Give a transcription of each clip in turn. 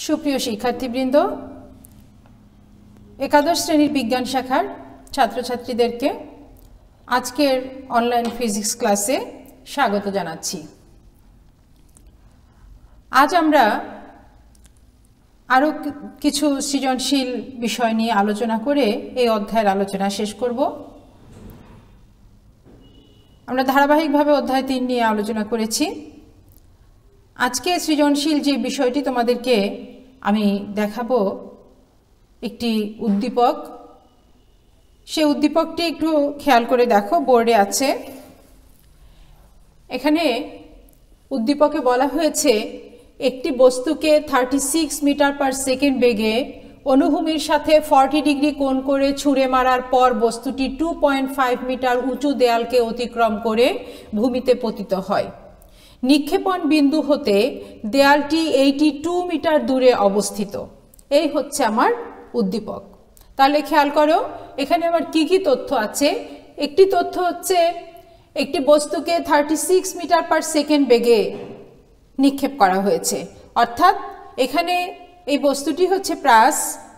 সুপ্রিয় শিক্ষার্থীবৃন্দ, একাদশ শ্রেণীর বিজ্ঞান শাখার ছাত্রছাত্রীদেরকে আজকের অনলাইন ফিজিক্স ক্লাসে স্বাগত জানাচ্ছি। আজ আমরা আরও কিছু সৃজনশীল বিষয় নিয়ে আলোচনা করে এই অধ্যায়ের আলোচনা শেষ করব। আমরা ধারাবাহিকভাবে অধ্যায় 3 নিয়ে আলোচনা করেছি। আজকে সৃজনশীল যে বিষয়টি তোমাদেরকে আমি দেখাবো একটি উদ্দীপক। সেই উদ্দীপকটি একটু খেয়াল করে দেখো, বোর্ডে আছে। এখানে উদ্দীপকে বলা হয়েছে একটি বস্তুকে 36 মিটার পার সেকেন্ড বেগে অনুভূমির সাথে 40 ডিগ্রি কোণ করে ছুঁড়ে মারার পর বস্তুটি 2.5 মিটার উঁচু দেয়ালকে অতিক্রম করে ভূমিতে পতিত হয়। নিক্ষেপণ বিন্দু হতে দেয়ালটি 82 মিটার দূরে অবস্থিত। এই হচ্ছে আমার উদ্দীপক। তাহলে খেয়াল করো এখানে আমার কি কি তথ্য আছে। একটি তথ্য হচ্ছে একটি বস্তুকে 36 মিটার পার সেকেন্ড বেগে নিক্ষেপ করা হয়েছে, অর্থাৎ এখানে এই বস্তুটি হচ্ছে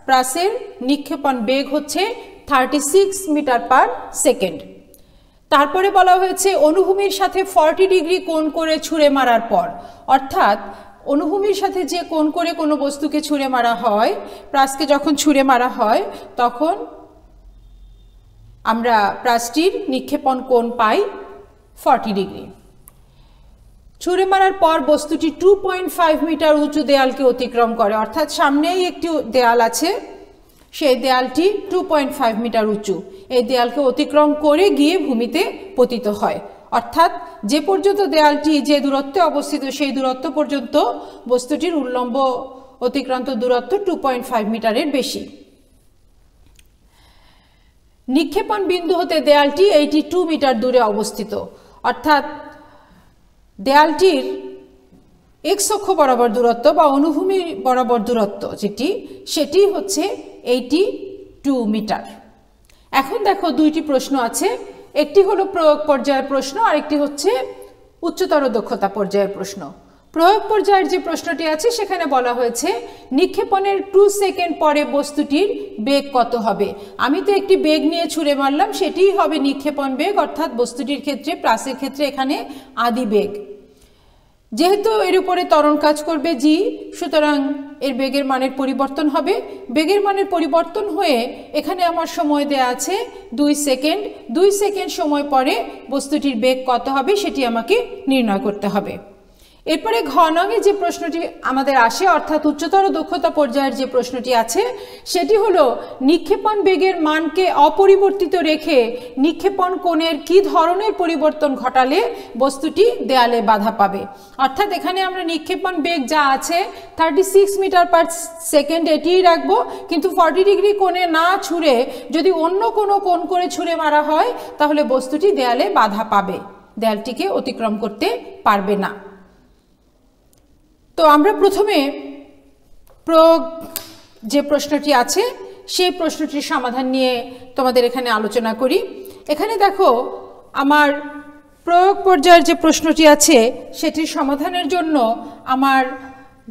প্রাসের নিক্ষেপণ বেগ হচ্ছে 36 মিটার পার সেকেন্ড। তারপরে বলা হয়েছে অনুভূমির সাথে 40 ডিগ্রি কোণ করে ছুঁড়ে মারার পর, অর্থাৎ অনুভূমির সাথে যে কোণ করে কোনো বস্তুকে ছুঁড়ে মারা হয়, প্রাসকে যখন ছুঁড়ে মারা হয় তখন আমরা প্রাসটির নিক্ষেপণ কোণ পাই 40 ডিগ্রি। ছুঁড়ে মারার পর বস্তুটি 2.5 মিটার উঁচু দেয়ালকে অতিক্রম করে, অর্থাৎ সামনেই একটি দেয়াল আছে, সেই দেয়ালটি 2.5 মিটার উঁচু। এই দেয়ালকে অতিক্রম করে গিয়ে ভূমিতে পতিত হয়, অর্থাৎ যে পর্যন্ত দেয়ালটি যে দূরত্বে অবস্থিত সেই দূরত্ব পর্যন্ত বস্তুটির উল্লম্ব অতিক্রান্ত দূরত্ব 2.5 মিটারের বেশি। নিক্ষেপণ বিন্দু হতে দেয়ালটি 82 মিটার দূরে অবস্থিত, অর্থাৎ দেয়ালটির এক্স অক্ষ বরাবর দূরত্ব বা অনুভূমি বরাবর দূরত্ব সেটি হচ্ছে 82 মিটার। এখন দেখো দুইটি প্রশ্ন আছে, একটি হলো প্রয়োগ পর্যায়ের প্রশ্ন আর একটি হচ্ছে উচ্চতর দক্ষতা পর্যায়ের প্রশ্ন। প্রয়োগ পর্যায়ের যে প্রশ্নটি আছে সেখানে বলা হয়েছে নিক্ষেপণের 2 সেকেন্ড পরে বস্তুটির বেগ কত হবে। আমি তো একটি বেগ নিয়ে ছুঁড়ে মারলাম, সেটিই হবে নিক্ষেপণ বেগ, অর্থাৎ বস্তুটির ক্ষেত্রে প্রাসের ক্ষেত্রে এখানে আদি বেগ। যেহেতু এর উপরে ত্বরণ কাজ করবে জি, সুতরাং এর বেগের মানের পরিবর্তন হবে। বেগের মানের পরিবর্তন হয়ে এখানে আমার সময় দেয়া আছে 2 সেকেন্ড। 2 সেকেন্ড সময় পরে বস্তুটির বেগ কত হবে সেটি আমাকে নির্ণয় করতে হবে। এরপরে ঘ নঙে যে প্রশ্নটি আমাদের আসে, অর্থাৎ উচ্চতর দক্ষতা পর্যায়ের যে প্রশ্নটি আছে সেটি হলো নিক্ষেপণ বেগের মানকে অপরিবর্তিত রেখে নিক্ষেপণ কোণের কি ধরনের পরিবর্তন ঘটালে বস্তুটি দেয়ালে বাধা পাবে। অর্থাৎ এখানে আমরা নিক্ষেপণ বেগ যা আছে 36 মিটার পার সেকেন্ড এটিই রাখবো, কিন্তু 40 ডিগ্রি কোণে না ছুঁড়ে যদি অন্য কোনো কোণ করে ছুঁড়ে মারা হয় তাহলে বস্তুটি দেয়ালে বাধা পাবে, দেয়ালটিকে অতিক্রম করতে পারবে না। তো আমরা প্রথমে প্রয়োগ যে প্রশ্নটি আছে সেই প্রশ্নটির সমাধান নিয়ে তোমাদের এখানে আলোচনা করি। এখানে দেখো আমার প্রয়োগ পর্যায়ের যে প্রশ্নটি আছে সেটির সমাধানের জন্য আমার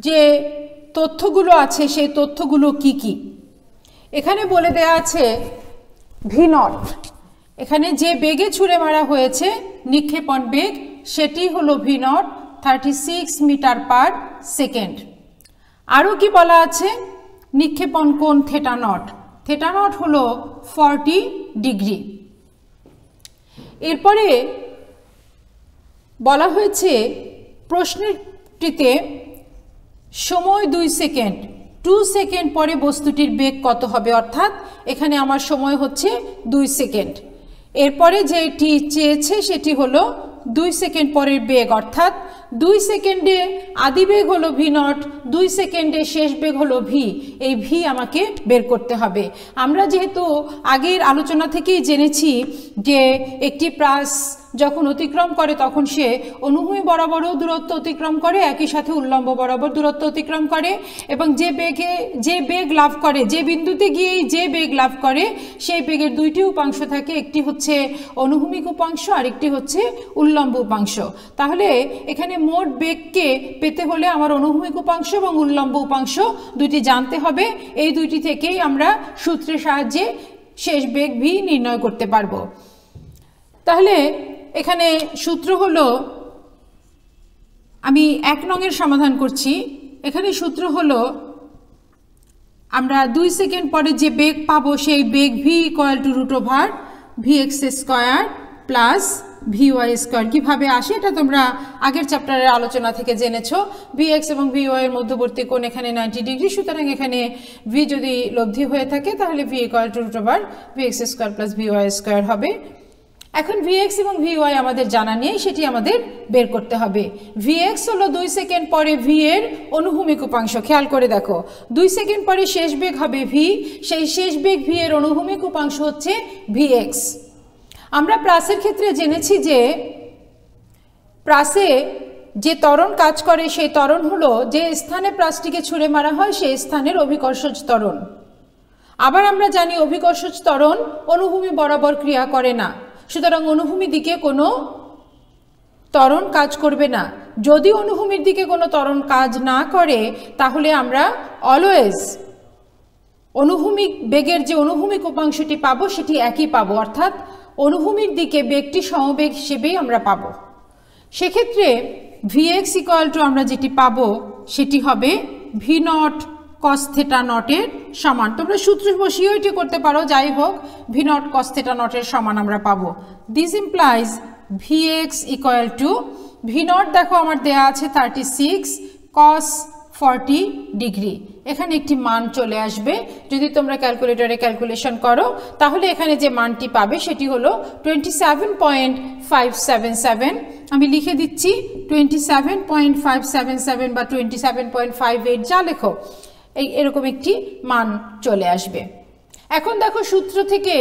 যে তথ্যগুলো আছে সেই তথ্যগুলো কি কি। এখানে বলে দেয়া আছে V0, এখানে যে বেগে ছুঁড়ে মারা হয়েছে নিক্ষেপণ বেগ সেটি হলো V0, 36 মিটার পার সেকেন্ড। আরও কি বলা আছে, নিক্ষেপণ কোণ থেটা নট হলো 40 ডিগ্রি। এরপরে বলা হয়েছে প্রশ্নটিতে সময় 2 সেকেন্ড, 2 সেকেন্ড পরে বস্তুটির বেগ কত হবে, অর্থাৎ এখানে আমার সময় হচ্ছে 2 সেকেন্ড। এরপরে যেটি চেয়েছে সেটি হলো 2 সেকেন্ড পরের বেগ, অর্থাৎ 2 সেকেন্ডে আদি বেগ হলো V0, 2 সেকেন্ডে শেষ বেগ হলো V। এই V আমাকে বের করতে হবে। আমরা যেহেতু আগের আলোচনা থেকেই জেনেছি যে একটি প্রাস যখন অতিক্রম করে তখন সে অনুভূমি বরাবরও দূরত্ব অতিক্রম করে, একই সাথে উল্লম্ব বরাবর দূরত্ব অতিক্রম করে, এবং যে বেগ লাভ করে, যে বিন্দুতে গিয়েই যে বেগ লাভ করে সেই বেগের দুইটি উপাংশ থাকে, একটি হচ্ছে অনুভূমিক উপাংশ আর একটি হচ্ছে উল্লম্ব উপাংশ। তাহলে এখানে মোট বেগকে পেতে হলে আমার অনুভূমিক উপাংশ এবং উল্লম্ব উপাংশ দুইটি জানতে হবে। এই দুইটি থেকেই আমরা সূত্রের সাহায্যে শেষ বেগ ভি নির্ণয় করতে পারবো। তাহলে এখানে সূত্র হলো, আমি 1 নংয়ের সমাধান করছি। এখানে সূত্র হলো, আমরা 2 সেকেন্ড পরে যে বেগ পাবো সেই বেগ v equal to √vx square plus vy square. কীভাবে আসে এটা তোমরা আগের চ্যাপ্টারের আলোচনা থেকে জেনেছো। vx এবং vy এর মধ্যবর্তী কোণ এখানে 90 ডিগ্রি, সুতরাং এখানে v যদি লব্ধি হয়ে থাকে তাহলে v equal to √vx square plus vy square হবে। এখন vx এবং vy আমাদের জানা নেই, সেটি আমাদের বের করতে হবে। vx হলো 2 সেকেন্ড পরে v এর অনুভূমিক উপাংশ। খেয়াল করে দেখো, 2 সেকেন্ড পরে শেষ বেগ হবে v, সেই শেষ বেগ v এর অনুভূমিক উপাংশ হচ্ছে vx। আমরা প্রাসের ক্ষেত্রে জেনেছি যে প্রাসে যে ত্বরণ কাজ করে সেই ত্বরণ হলো যে স্থানে প্রাসটিকে ছুঁড়ে মারা হয় সেই স্থানের অভিকর্ষজ ত্বরণ। আবার আমরা জানি অভিকর্ষজ ত্বরণ অনুভূমি বরাবর ক্রিয়া করে না, সুতরাং অনুভূমির দিকে কোনো ত্বরণ কাজ করবে না। যদি অনুভূমির দিকে কোনো ত্বরণ কাজ না করে তাহলে আমরা অলওয়েজ অনুভূমিক বেগের যে অনুভূমিক উপাংশটি পাবো সেটি একই পাবো, অর্থাৎ অনুভূমির দিকে বেগটি সমবেগ হিসেবেই আমরা পাবো। সেক্ষেত্রে vx ইকুয়াল টু আমরা যেটি পাবো সেটি হবে v0 cos θ নটের সমান। তোমরা সূত্র বসিয়েও এটি করতে পারো, যাই হোক v0 cos θ নটের সমান আমরা পাবো। This implies vx equal to v0 দেখো আমার দেয়া আছে 36 cos 40 ডিগ্রি। এখানে একটি মান চলে আসবে, যদি তোমরা ক্যালকুলেটরে ক্যালকুলেশন করো তাহলে এখানে যে মানটি পাবে সেটি হলো 27.577। আমি লিখে দিচ্ছি 27.577 বা 27.58, যা লেখো এরকম একটি মান চলে আসবে। এখন দেখো সূত্র থেকে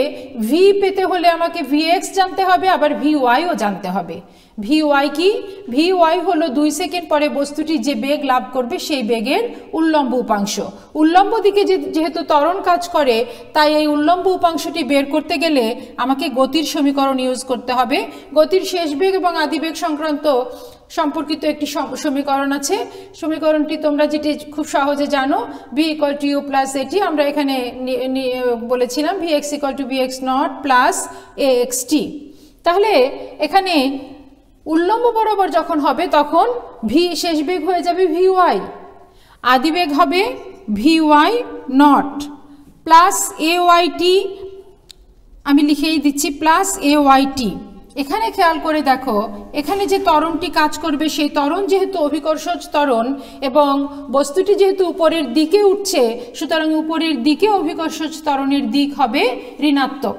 v পেতে হলে আমাকে vx জানতে হবে, আবার vy ও জানতে হবে। vy কি? vy হলো 2 সেকেন্ড পরে বস্তুটি যে বেগ লাভ করবে সেই বেগের উল্লম্ব উপাংশ। উল্লম্ব দিকে যেহেতু ত্বরণ কাজ করে তাই এই উল্লম্ব উপাংশটি বের করতে গেলে আমাকে গতির সমীকরণ ইউজ করতে হবে। গতির শেষ বেগ এবং আদি বেগ সংক্রান্ত সম্পর্কিত একটি সমীকরণ আছে। সমীকরণটি তোমরা যেটি খুব সহজে জানো, v equal two u plus এটি আমরা এখানে বলেছিলাম vx equal to vx not plus axt। তাহলে এখানে উল্লম্ব বরাবর যখন হবে তখন v শেষ বেগ হয়ে যাবে vy, আদি বেগ হবে vy নট প্লাস ayt, আমি লিখেই দিচ্ছি প্লাস ayt। এখানে খেয়াল করে দেখো, এখানে যে ত্বরণটি কাজ করবে সেই ত্বরণ যেহেতু অভিকর্ষজ ত্বরণ এবং বস্তুটি যেহেতু উপরের দিকে উঠছে, সুতরাং উপরের দিকে অভিকর্ষজ ত্বরণের দিক হবে ঋণাত্মক।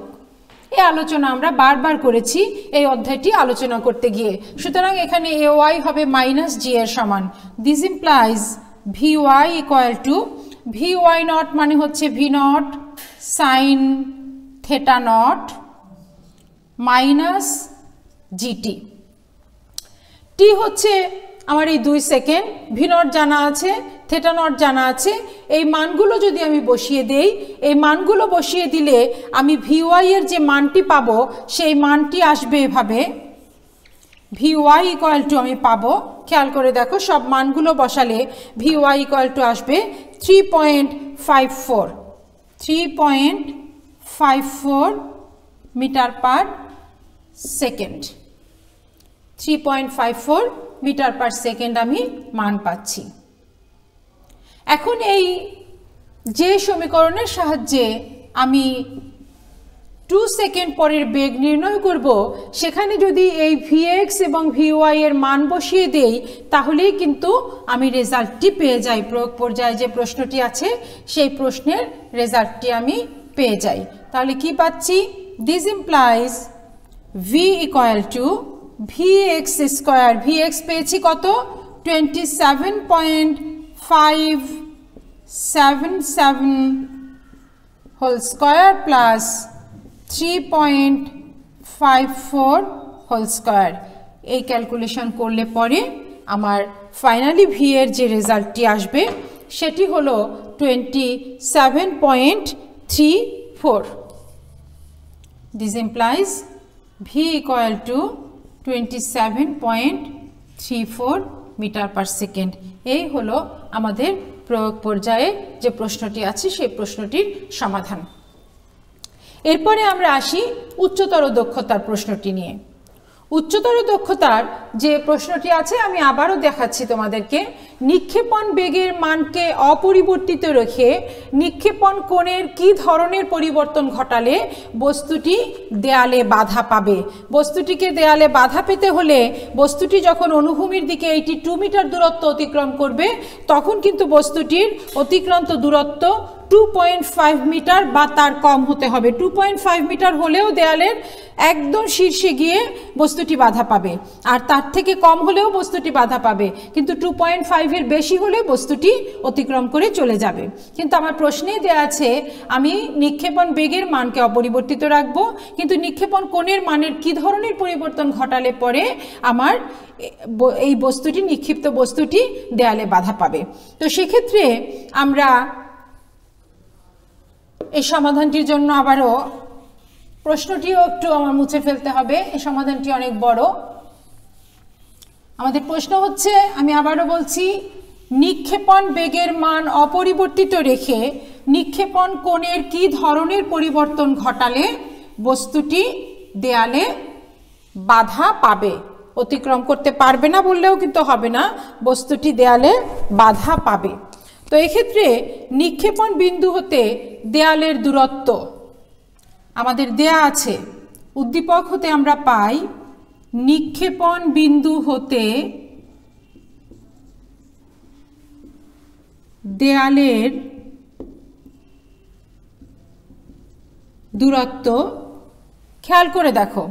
এই আলোচনা আমরা বারবার করেছি এই অধ্যায়টি আলোচনা করতে গিয়ে, সুতরাং এখানে ay হবে মাইনাস g এর সমান। This implies vy equal to vy not মানে হচ্ছে v0 sign theta not minus gt। t হচ্ছে আমার এই 2 সেকেন্ড, v0 জানা আছে, থেটা নট জানা আছে। এই মানগুলো যদি আমি বসিয়ে দেই, এই মানগুলো বসিয়ে দিলে আমি vy এর যে মানটি পাবো সেই মানটি আসবে এভাবে, vy ইকুয়াল টু আমি পাবো, খেয়াল করে দেখো সব মানগুলো বসালে vy ইকুয়াল টু আসবে 3.54 metre per second. 3.54 metre per second আমি মান পাচ্ছি। এখন এই যে সমীকরণের সাহায্যে আমি 2 সেকেন্ড পরের বেগ নির্ণয় করব, সেখানে যদি এই vx এবং vy এর মান বসিয়ে দেই তাহলেই কিন্তু আমি রেজাল্টটি পেয়ে যাই। প্রয়োগ পর্যায়ে যে প্রশ্নটি আছে সেই প্রশ্নের রেজাল্টটি আমি পেয়ে যাই। তাহলে কি পাচ্ছি? This implies v equal to vx square, vx পেয়েছি কত? 27.577 whole square plus 3.54 whole square. এই ক্যালকুলেশন করলে পরে আমার ফাইনালি ভি এর যে রেজাল্টটি আসবে সেটি হলো 27.34। This implies V equal to 27.34 metre per second. এই হলো আমাদের প্রয়োগ পর্যায়ে যে প্রশ্নটি আছে সেই প্রশ্নটির সমাধান। এরপরে আমরা আসি উচ্চতর দক্ষতার প্রশ্নটি নিয়ে। উচ্চতর দক্ষতার যে প্রশ্নটি আছে আমি আবারও দেখাচ্ছি তোমাদেরকে। নিক্ষেপণ বেগের মানকে অপরিবর্তিত রেখে নিক্ষেপণ কোণের কি ধরনের পরিবর্তন ঘটালে বস্তুটি দেয়ালে বাধা পাবে। বস্তুটিকে দেয়ালে বাধা পেতে হলে বস্তুটি যখন অনুভূমির দিকে 82 মিটার দূরত্ব অতিক্রম করবে তখন কিন্তু বস্তুটির অতিক্রান্ত দূরত্ব 2.5 মিটার বা তার কম হতে হবে। 2.5 মিটার হলেও দেয়ালের একদম শীর্ষে গিয়ে বস্তুটি বাধা পাবে, আর তার থেকে কম হলেও বস্তুটি বাধা পাবে, কিন্তু 2.5 এর বেশি হলে বস্তুটি অতিক্রম করে চলে যাবে। কিন্তু আমার প্রশ্নেই দেয়া আছে আমি নিক্ষেপণ বেগের মানকে অপরিবর্তিত রাখবো, কিন্তু নিক্ষেপণ কোণের মানের কি ধরনের পরিবর্তন ঘটালে পরে আমার এই বস্তুটি নিক্ষিপ্ত বস্তুটি দেয়ালে বাধা পাবে। তো সেক্ষেত্রে আমরা এই সমাধানটির জন্য আবারও প্রশ্নটিও একটু আমার মুছে ফেলতে হবে, এই সমাধানটি অনেক বড়। আমাদের প্রশ্ন হচ্ছে, আমি আবারও বলছি, নিক্ষেপণ বেগের মান অপরিবর্তিত রেখে নিক্ষেপণ কোণের কি ধরনের পরিবর্তন ঘটালে বস্তুটি দেয়ালে বাধা পাবে। অতিক্রম করতে পারবে না বললেও কিন্তু হবে না, বস্তুটি দেয়ালে বাধা পাবে। তো এক্ষেত্রে নিক্ষেপণ বিন্দু হতে দেয়ালের দূরত্ব আমাদের দেয়া আছে। উদ্দীপক হতে আমরা পাই নিক্ষেপণ বিন্দু হতে দেয়ালের দূরত্ব। খেয়াল করে দেখো,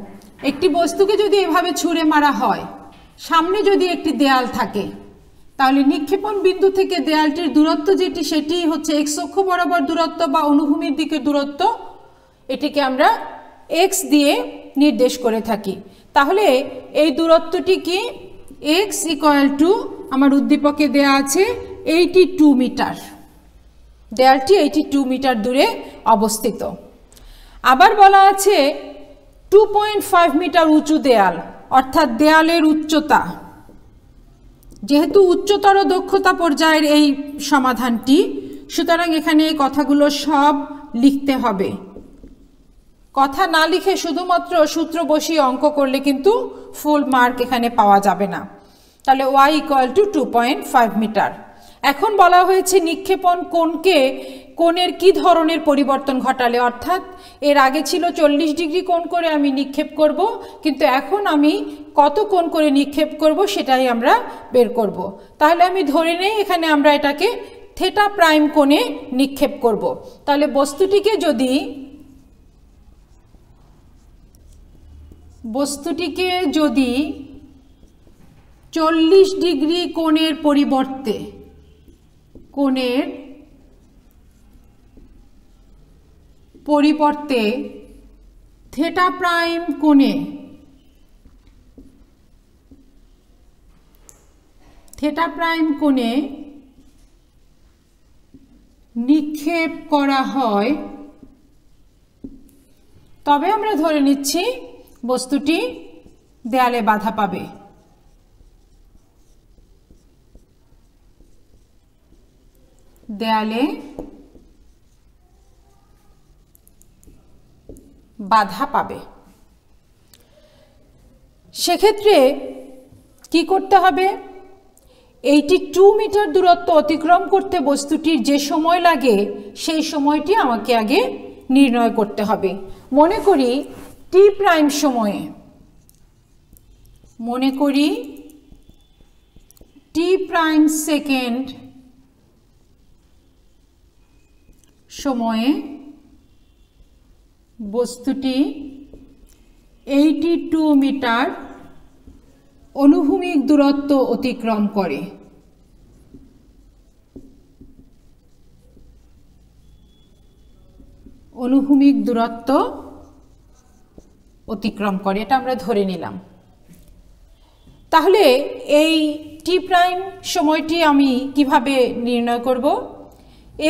একটি বস্তুকে যদি এভাবে ছুঁড়ে মারা হয়, সামনে যদি একটি দেয়াল থাকে, তাহলে নিক্ষেপণ বিন্দু থেকে দেয়ালটির দূরত্ব যেটি সেটি হচ্ছে এক্স অক্ষ বরাবর দূরত্ব বা অনুভূমির দিকে দূরত্ব। এটিকে আমরা এক্স দিয়ে নির্দেশ করে থাকি। তাহলে এই দূরত্বটি কি? এক্স ইকুয়াল টু, আমার উদ্দীপকে দেয়া আছে 82 মিটার। দেয়ালটি 82 মিটার দূরে অবস্থিত। আবার বলা আছে 2.5 মিটার উঁচু দেয়াল, অর্থাৎ দেয়ালের উচ্চতা। যেহেতু উচ্চতর দক্ষতা পর্যায়ের এই সমাধানটি, সুতরাং এখানে এই কথাগুলো সব লিখতে হবে। কথা না লিখে শুধুমাত্র সূত্র বসিয়ে অঙ্ক করলে কিন্তু ফুল মার্ক এখানে পাওয়া যাবে না। তাহলে y ইকুয়াল টু 2.5 মিটার। এখন বলা হয়েছে নিক্ষেপণ কোণের কি ধরনের পরিবর্তন ঘটালে, অর্থাৎ এর আগে ছিল 40 ডিগ্রি কোণ করে আমি নিক্ষেপ করব, কিন্তু এখন আমি কত কোণ করে নিক্ষেপ করব সেটাই আমরা বের করব। তাহলে আমি ধরে নেই এখানে আমরা এটাকে থিটা প্রাইম কোণে নিক্ষেপ করব। তাহলে বস্তুটিকে যদি 40 ডিগ্রি কোণের পরিবর্তে থিটা প্রাইম কোণে নিক্ষেপ করা হয়, তবে আমরা ধরে নিচ্ছি বস্তুটি দেয়ালে বাধা পাবে। দেয়ালে বাধা পাবে। সেক্ষেত্রে কি করতে হবে? 82 মিটার দূরত্ব অতিক্রম করতে বস্তুটির যে সময় লাগে সেই সময়টি আমাকে আগে নির্ণয় করতে হবে। মনে করি টি প্রাইম সময়ে, টি প্রাইম সেকেন্ড সময়ে বস্তুটি 82 মিটার অনুভূমিক দূরত্ব অতিক্রম করে। অনুভূমিক দূরত্ব অতিক্রম করে, এটা আমরা ধরে নিলাম। তাহলে এই টি প্রাইম সময়টি আমি কিভাবে নির্ণয় করব?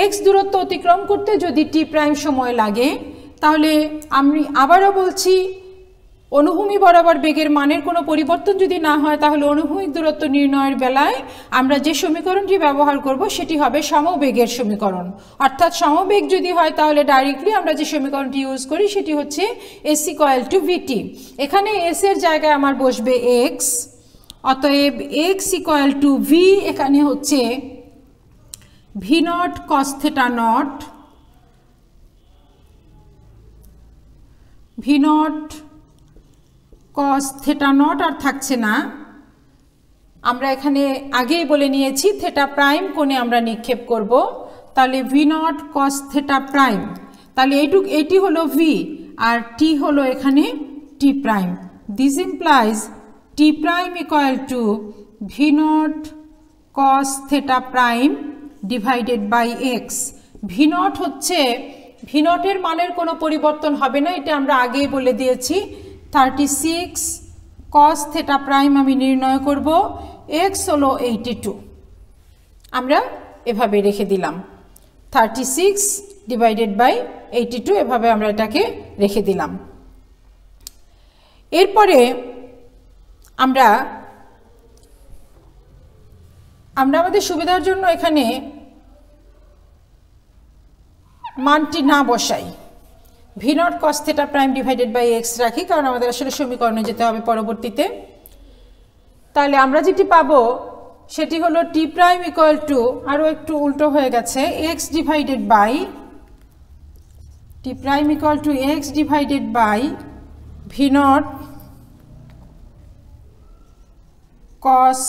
এক্স দূরত্ব অতিক্রম করতে যদি টি প্রাইম সময় লাগে, তাহলে আমি আবারও বলছি, অনুভূমি বরাবর বেগের মানের কোনো পরিবর্তন যদি না হয়, তাহলে অনুভূমিক দূরত্ব নির্ণয়ের বেলায় আমরা যে সমীকরণটি ব্যবহার করব সেটি হবে সমবেগের সমীকরণ। অর্থাৎ সমবেগ যদি হয় তাহলে ডাইরেক্টলি আমরা যে সমীকরণটি ইউজ করি সেটি হচ্ছে এস ইকুয়াল টু ভিটি। এখানে এস এর জায়গায় আমার বসবে এক্স, অতএব এক্স ইকুয়াল টু ভি, এখানে হচ্ছে v naught cos theta naught, v naught cos theta naught আর থাকছে না, আমরা এখানে আগেই বলে নিয়েছি থেটা প্রাইম কোণে আমরা নিক্ষেপ করব, তাহলে v naught cos theta prime, তাহলে এটি হলো ভি আর টি হলো এখানে t prime. This implies t prime equal to v naught cos theta prime divided by x. V naught হচ্ছে, ভি নটের মানের কোনো পরিবর্তন হবে না, এটা আমরা আগেই বলে দিয়েছি। 36 কস থেটা প্রাইম আমি নির্ণয় করব, এক্স হলো 82, আমরা এভাবে রেখে দিলাম 36 ডিভাইডেড বাই 82, এভাবে আমরা এটাকে রেখে দিলাম। এরপরে আমরা আমাদের সুবিধার জন্য এখানে মানটি না বসাই, V naught cos theta prime divided by X রাখি, কারণ আমাদের আসলে সমীকরণে যেতে হবে পরবর্তীতে। তাহলে আমরা যেটি পাবো সেটি হলো টি প্রাইম ইকুয়াল টু, আরও একটু উল্টো হয়ে গেছে, X divided by, T prime equal to X divided by V naught cos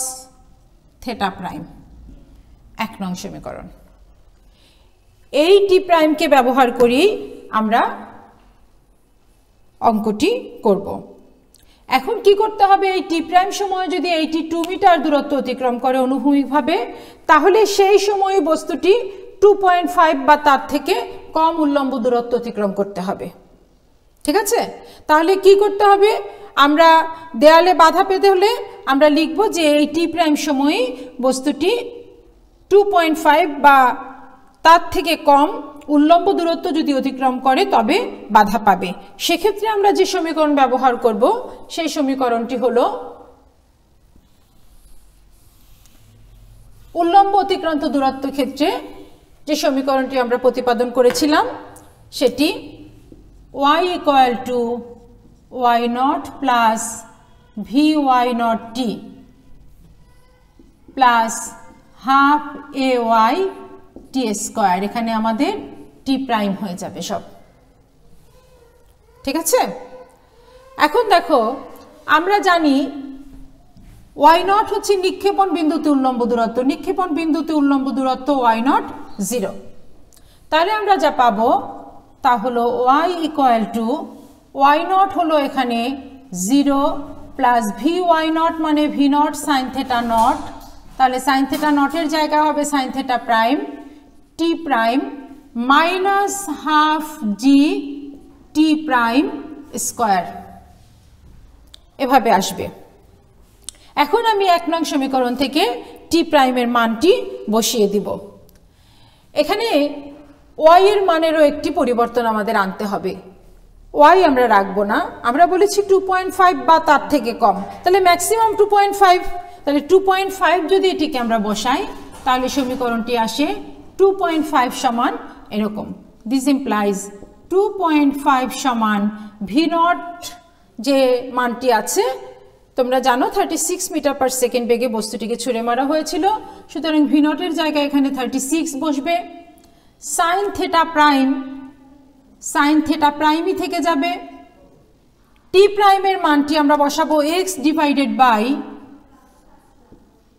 theta prime, 1 নং সমীকরণ। এই টি প্রাইমকে ব্যবহার করেই আমরা অঙ্কটি করব। এখন কি করতে হবে? এই টি প্রাইম সময়ে যদি 82 মিটার দূরত্ব অতিক্রম করে অনুভূমিকভাবে, তাহলে সেই সময়ে বস্তুটি 2.5 বা তার থেকে কম উল্লম্ব দূরত্ব অতিক্রম করতে হবে। ঠিক আছে? তাহলে কি করতে হবে? আমরা দেয়ালে বাধা পেতে হলে আমরা লিখব যে এই টি প্রাইম সময়ে বস্তুটি 2.5 বা তার থেকে কম উল্লম্ব দূরত্ব যদি অতিক্রম করে তবে বাধা পাবে। সেক্ষেত্রে আমরা যে সমীকরণ ব্যবহার করব সেই সমীকরণটি হলো উল্লম্ব অতিক্রান্ত দূরত্ব ক্ষেত্রে যে সমীকরণটি আমরা প্রতিপাদন করেছিলাম সেটি y equal to y naught plus V Y naught T plus half A Y T square, এখানে আমাদের টি প্রাইম হয়ে যাবে সব। ঠিক আছে? এখন দেখো, আমরা জানি ওয়াই নট হচ্ছে নিক্ষেপণ বিন্দুতে উল্লম্ব দূরত্ব, নিক্ষেপণ বিন্দুতে উল্লম্ব দূরত্ব ওয়াই নট 0। তাহলে আমরা যা পাবো তা হলো Y equal to Y naught হলো এখানে 0 প্লাস ভি ওয়াই নট মানে V naught sine theta naught, তাহলে সাইন থেটা নটের জায়গা হবে sine theta prime, T prime minus half G T prime square, এভাবে আসবে। এখন আমি 1 নং সমীকরণ থেকে টি প্রাইমের মানটি বসিয়ে দিব। এখানে ওয়াই এর মানেরও একটি পরিবর্তন আমাদের আনতে হবে। ওয়াই আমরা রাখবো না, আমরা বলেছি 2.5 বা তার থেকে কম, তাহলে ম্যাক্সিমাম 2.5, তাহলে 2.5 যদি এটিকে আমরা বসাই তাহলে সমীকরণটি আসে 2.5 সমান এরকম। দিস ইমপ্লাইজ 2.5 সমান ভি নট যে মানটি আছে, তোমরা জানো 36 মিটার পার সেকেন্ড বেগে বস্তুটিকে ছুঁড়ে মারা হয়েছিল, সুতরাং ভি নটের জায়গায় এখানে 36 বসবে। সাইন থেটা প্রাইমই থেকে যাবে। টি প্রাইমের মানটি আমরা বসাবো X divided by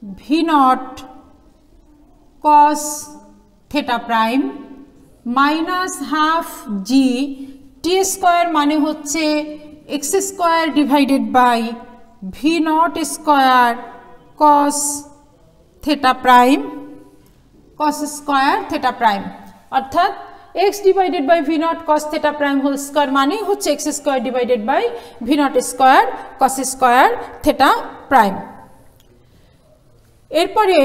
V naught cos theta prime minus half G T square মানে হচ্ছে X square divided by V naught square cos theta prime, cos square theta prime, অর্থাৎ x divided by V naught cos theta prime whole square মানেই হচ্ছে X square divided by V naught square cos square theta prime. এরপরে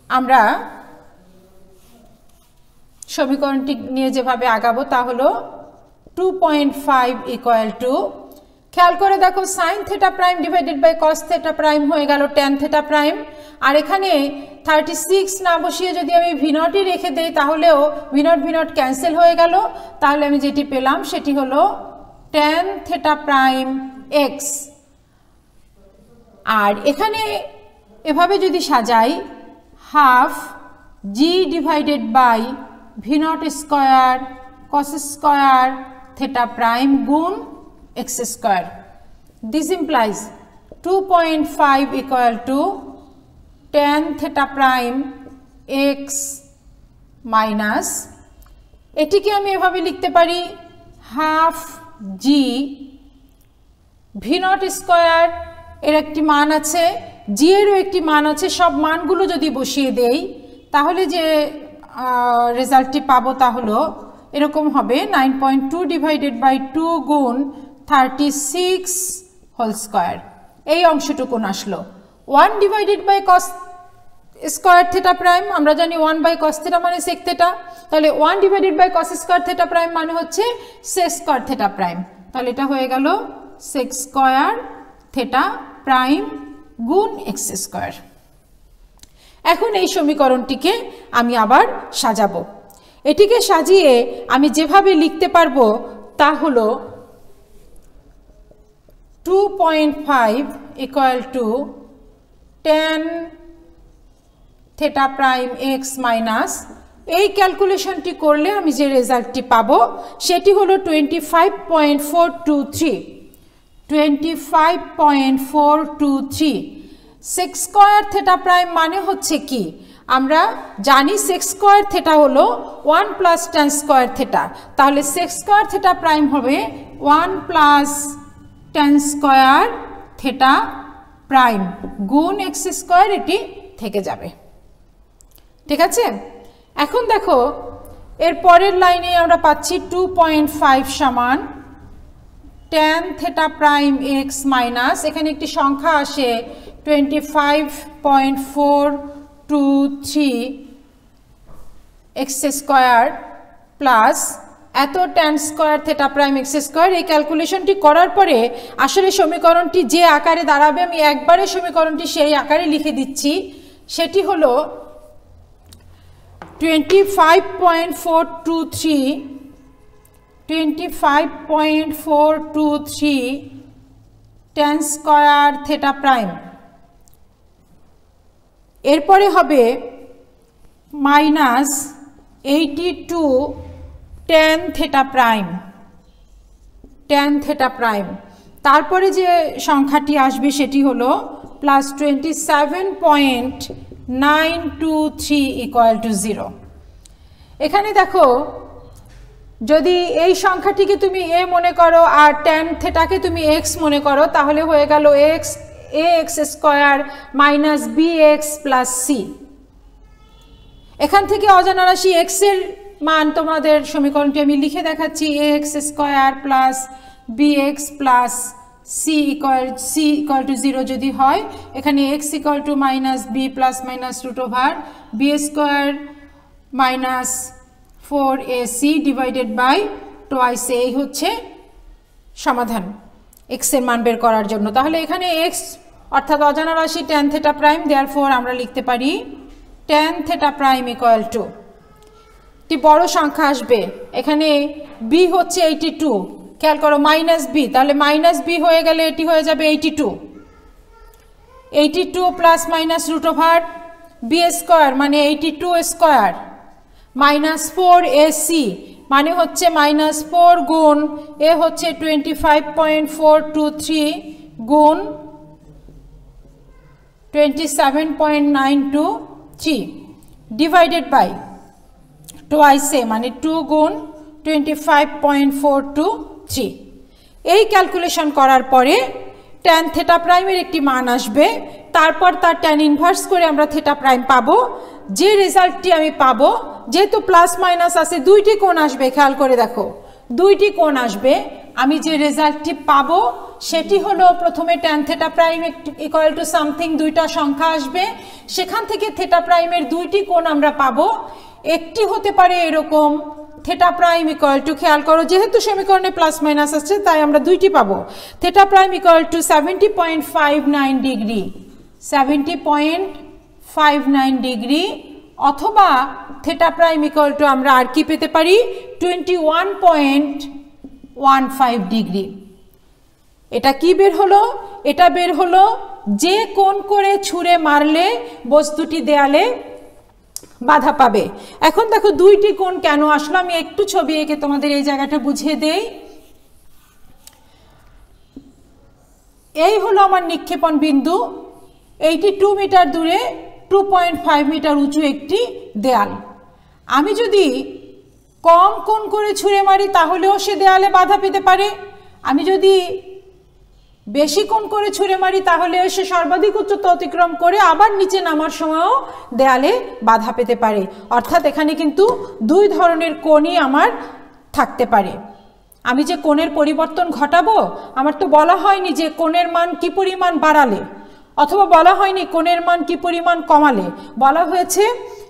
আমরা সমীকরণটি নিয়ে যেভাবে আগাবো তা হলো 2.5 ইকুয়াল টু, খেয়াল করে দেখো sine theta prime divided by cos theta prime হয়ে গেল ট্যান থেটা প্রাইম, আর এখানে 36 না বসিয়ে যদি আমি ভি নটই রেখে দেই তাহলেও ভি নট ক্যান্সেল হয়ে গেল, তাহলে আমি যেটি পেলাম সেটি হলো ট্যান থেটা প্রাইম এক্স। আর এখানে এভাবে যদি সাজাই half g divided by V naught square cos square theta prime গুণ x square. This implies 2.5 equal to tan theta prime x minus, এটিকে আমি এভাবে লিখতে পারি half g v naught square, এর একটি মান আছে, জি এরও একটি মান আছে, সব মানগুলো যদি বসিয়ে দেই তাহলে যে রেজাল্টটি পাবো তা হলো এরকম হবে 9.2 ডিভাইডেড বাই 2 গুণ 36 হোল স্কোয়ার। এই অংশটুকুন আসলো 1 divided by cos square theta prime, আমরা জানি 1 বাই কস থেটা মানে সেক থেটা, তাহলে 1 divided by cos square theta prime মানে হচ্ছে সেক স্কোয়ার থেটা প্রাইম, তাহলে এটা হয়ে গেল সেক স্কোয়ার থেটা প্রাইম গুণ এক্স স্কোয়ার। এখন এই সমীকরণটিকে আমি আবার সাজাবো, এটিকে সাজিয়ে আমি যেভাবে লিখতে পারবো তা হলো 2.5 equal to tan theta prime x minus, এই ক্যালকুলেশনটি করলে আমি যে রেজাল্টটি পাবো সেটি হলো 25.423। সেক স্কোয়ার থেটা প্রাইম মানে হচ্ছে কি, আমরা জানি সেক স্কোয়ার থেটা হলো 1 প্লাস ট্যান স্কোয়ার থেটা, তাহলে সেক স্কোয়ার থেটা প্রাইম হবে 1 plus tan square theta prime গুণ এক্স স্কোয়ার, এটি থেকে যাবে। ঠিক আছে, এখন দেখো এর পরের লাইনে আমরা পাচ্ছি 2.5 সমান tan theta prime x minus, এখানে একটি সংখ্যা আসে 25.423 এক্স স্কোয়ার প্লাস এত tan square theta prime x square. এই ক্যালকুলেশনটি করার পরে আসলে সমীকরণটি যে আকারে দাঁড়াবে আমি একবারে সমীকরণটি সেই আকারে লিখে দিচ্ছি, সেটি হলো 25.423 ট্যান স্কোয়ার থেটা প্রাইম, এরপরে হবে মাইনাস 82 ট্যান থেটা প্রাইম, তারপরে যে সংখ্যাটি আসবে সেটি হলো প্লাস 27.923 ইকুয়াল টু 0। এখানে দেখো যদি এই সংখ্যাটিকে তুমি এ মনে করো আর ট্যান থেটাকে তুমি এক্স মনে করো তাহলে হয়ে গেল x a x square minus b x plus c. এখান থেকে অজানা রাশি এক্স এর মান তোমাদের সমীকরণটি আমি লিখে দেখাচ্ছি, a x square plus b x plus c equal to 0 যদি হয়, এখানে x equal to minus b plus minus root over B square minus 4ac divided by twice a, এই হচ্ছে সমাধান এক্স এর মান বের করার জন্য। তাহলে এখানে এক্স অর্থাৎ অজানা রাশি ট্যান থেটা প্রাইম, দেয়ারফর আমরা লিখতে পারি tan theta prime equal two, একটি বড় সংখ্যা আসবে, এখানে বি হচ্ছে 82, খেয়াল করো মাইনাস বি, তাহলে মাইনাস বি হয়ে গেলে এটি হয়ে যাবে 82 plus minus root over B square মানে 82 স্কোয়ার মাইনাস 4ac মানে হচ্ছে মাইনাস 4 গুণ এ হচ্ছে 25.423 গুণ 27.923 ডিভাইডেড বাই টোয়াইস এ মানে 2 গুণ 25.423। এই ক্যালকুলেশন করার পরে ট্যান থেটা প্রাইমের একটি মান আসবে, তারপর তার ট্যান ইনভার্স করে আমরা থেটা প্রাইম পাবো, যে রেজাল্টটি আমি পাবো, যেহেতু প্লাস মাইনাস আছে দুইটি কোণ আসবে, খেয়াল করে দেখো দুইটি কোণ আসবে, আমি যে রেজাল্টটি পাবো সেটি হলো প্রথমে tan theta prime equal to something, দুইটা সংখ্যা আসবে, সেখান থেকে থিটা প্রাইমের দুইটি কোণ আমরা পাবো। একটি হতে পারে এরকম থিটা প্রাইম ইকুয়াল টু, খেয়াল করো যেহেতু সমীকরণে প্লাস মাইনাস আছে তাই আমরা দুইটি পাবো, theta prime equal two 70.59 degree, 70.59 degree, অথবা থিটা প্রাইম ইকুয়াল টু আমরা আর কি পেতে পারি 21.15 ডিগ্রি। এটা কি বের হলো? এটা বের হলো যে কোণ করে ছুঁড়ে মারলে বস্তুটি দেয়ালে বাধা পাবে। এখন দেখো দুইটি কোণ কেন আসলো, আমি একটু ছবি এঁকে তোমাদের এই জায়গাটা বুঝিয়ে দেই। এই হলো আমার নিক্ষেপণ বিন্দু, এইটি 2 মিটার দূরে 2.5 মিটার উঁচু একটি দেয়াল। আমি যদি কম কোণ করে ছুঁড়ে মারি তাহলেও সে দেয়ালে বাধা পেতে পারে, আমি যদি বেশি কোণ করে ছুঁড়ে মারি তাহলে সে সর্বাধিক উচ্চতা অতিক্রম করে আবার নিচে নামার সময়ও দেয়ালে বাধা পেতে পারে। অর্থাৎ এখানে কিন্তু দুই ধরনের কোণই আমার থাকতে পারে। আমি যে কোণের পরিবর্তন ঘটাবো, আমার তো বলা হয়নি যে কোণের মান কি পরিমাণ বাড়ালে, অথবা বলা হয়নি কোণের মান কি পরিমাণ কমালে, বলা হয়েছে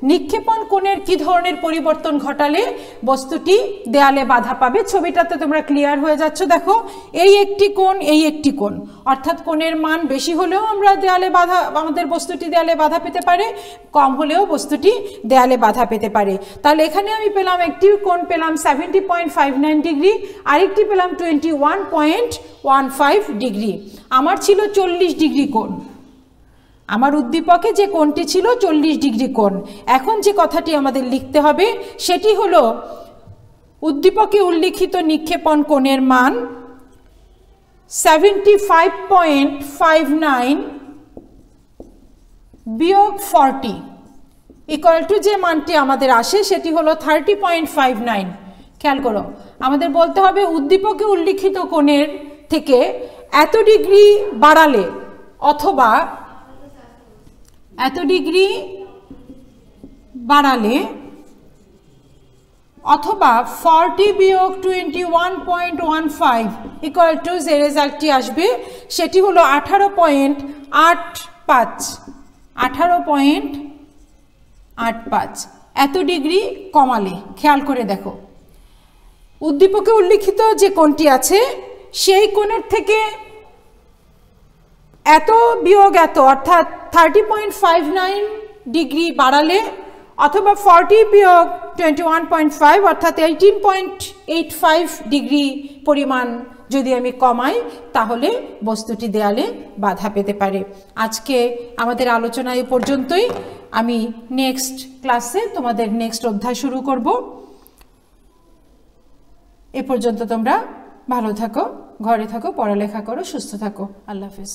নিক্ষেপণ কোণের কি ধরনের পরিবর্তন ঘটালে বস্তুটি দেয়ালে বাধা পাবে। ছবিটাতে তোমরা ক্লিয়ার হয়ে যাচ্ছ, দেখো এই একটি কোণ, এই একটি কোণ, অর্থাৎ কোণের মান বেশি হলেও আমরা দেয়ালে বাধা, আমাদের বস্তুটি দেয়ালে বাধা পেতে পারে, কম হলেও বস্তুটি দেয়ালে বাধা পেতে পারে। তাহলে এখানে আমি পেলাম একটি কোণ পেলাম 70.59 ডিগ্রি, আরেকটি পেলাম 21.15 ডিগ্রি। আমার ছিল 40 ডিগ্রি কোণ, আমার উদ্দীপকে যে কোণটি ছিল 40 ডিগ্রি কোণ। এখন যে কথাটি আমাদের লিখতে হবে সেটি হলো উদ্দীপকে উল্লিখিত নিক্ষেপণ কোণের মান 75.59 বিয়োগ 40 ইকুয়াল টু যে মানটি আমাদের আসে সেটি হলো 30.59। খেয়াল করো, আমাদের বলতে হবে উদ্দীপকে উল্লিখিত কোণের থেকে এত ডিগ্রি বাড়ালে অথবা এত ডিগ্রি বাড়ালে অথবা 40 বিয়োগ 21.15 ইকুয়াল টু যে রেজাল্টটি আসবে সেটি হলো 18.85, 18.85 এত ডিগ্রি কমালে। খেয়াল করে দেখো উদ্দীপকে উল্লিখিত যে কোণটি আছে সেই কোণের থেকে এত বিয়োগ এত, অর্থাৎ 30.59 ডিগ্রি বাড়ালে অথবা 40 বিয়োগ 21.5 অর্থাৎ 18.85 ডিগ্রি পরিমাণ যদি আমি কমাই তাহলে বস্তুটি দেয়ালে বাধা পেতে পারে। আজকে আমাদের আলোচনা এই পর্যন্তই। আমি নেক্সট ক্লাসে তোমাদের নেক্সট অধ্যায় শুরু করব। এ পর্যন্ত তোমরা ভালো থাকো, ঘরে থাকো, পড়ালেখা করো, সুস্থ থাকো। আল্লাহ হাফেজ।